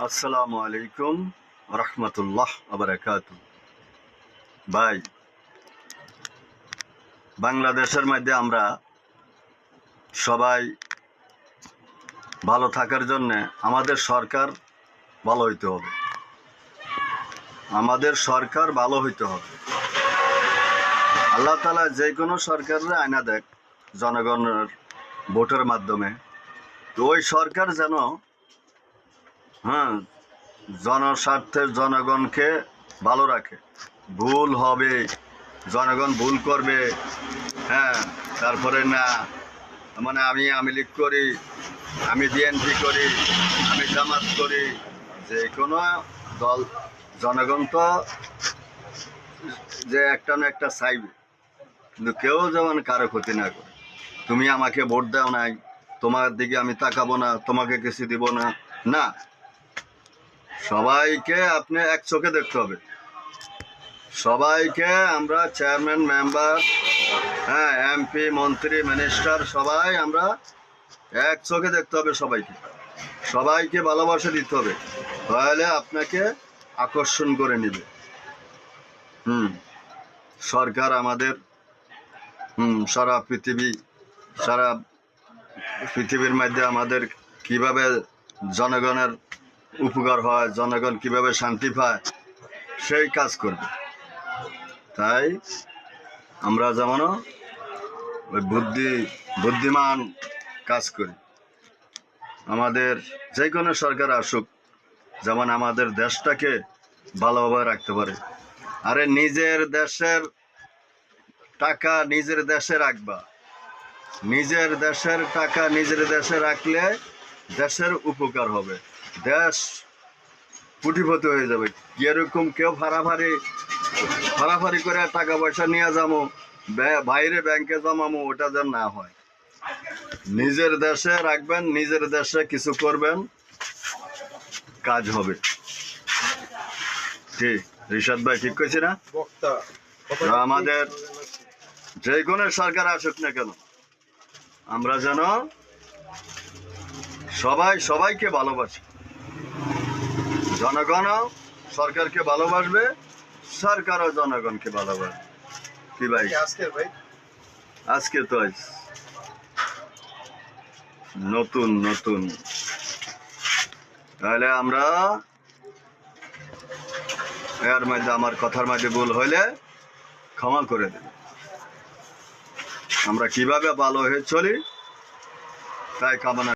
আসসালামু আলাইকুম রহমতুল্লাহ আবরাকাতু। ভাই, বাংলাদেশের মধ্যে আমরা সবাই ভালো থাকার জন্য আমাদের সরকার ভালো হইতে হবে। আমাদের সরকার ভালো হইতে হবে। আল্লাহ তাআলা যে কোনো সরকারের আয়না দেখ জনগণের ভোটের মাধ্যমে, তো ওই সরকার যেন জনস্বার্থের জনগণকে ভালো রাখে। ভুল হবে, জনগণ ভুল করবে, তারপরে না মানে আমি আওয়ামী লীগ করি, আমি বিএনপি করি, আমি জামাত করি, যে কোনো দল, জনগণ তো যে একটা না একটা চাইবে, কিন্তু কেউ যেমন কারো ক্ষতি না করে। তুমি আমাকে ভোট দাও নাই, তোমার দিকে আমি তাকাবো না, তোমাকে কিছু দিব না, না, সবাইকে আপনি এক চোখে দেখতে হবে। সবাইকে আমরা চেয়ারম্যান, মেম্বার, এমপি, মন্ত্রী, মিনিস্টার সবাই আমরা এক চোখে দেখতে হবে। সবাইকে ভালোবাসা দিতে হবে, তাহলে আপনাকে আকর্ষণ করে নেবে। সরকার আমাদের সারা পৃথিবীর মধ্যে আমাদের কিভাবে জনগণের উপকার হয়, জনগণ কিভাবে শান্তি পায়, সেই কাজ করবে। তাই আমরা যেমন ওই বুদ্ধিমান কাজ করি। আমাদের যে কোনো সরকার আসুক, যেমন আমাদের দেশটাকে ভালোভাবে রাখতে পারে। আরে নিজের দেশের টাকা নিজের দেশে রাখবা, নিজের দেশের টাকা নিজের দেশে রাখলে দেশের উপকার হবে, দেশ কোটিপতি হয়ে যাবে। এরকম কেউ ফাড়াফাড়ি করে টাকা পয়সা নিয়ে যাবো, বাইরে ব্যাংকে জমাবো, ওটা যেন না হয়। নিজের দেশে রাখবেন, নিজের দেশে কিছু করবেন, কাজ হবে। ঠিক রিশাদ ভাই ঠিক কইছি না? আমাদের যে কোনো সরকার আসুক না কেন, আমরা যেন সবাইকে ভালোবাসি। জনগণও সরকারকে ভালোবাসবে, সরকারও জনগণকে ভালোবাসবে। কি ভাই? আজকে তো নতুন তাহলে আমরা এর মধ্যে আমার কথার মধ্যে ভুল হইলে ক্ষমা করে দেব। আমরা কিভাবে ভালো হয়ে চলি তাই কামনা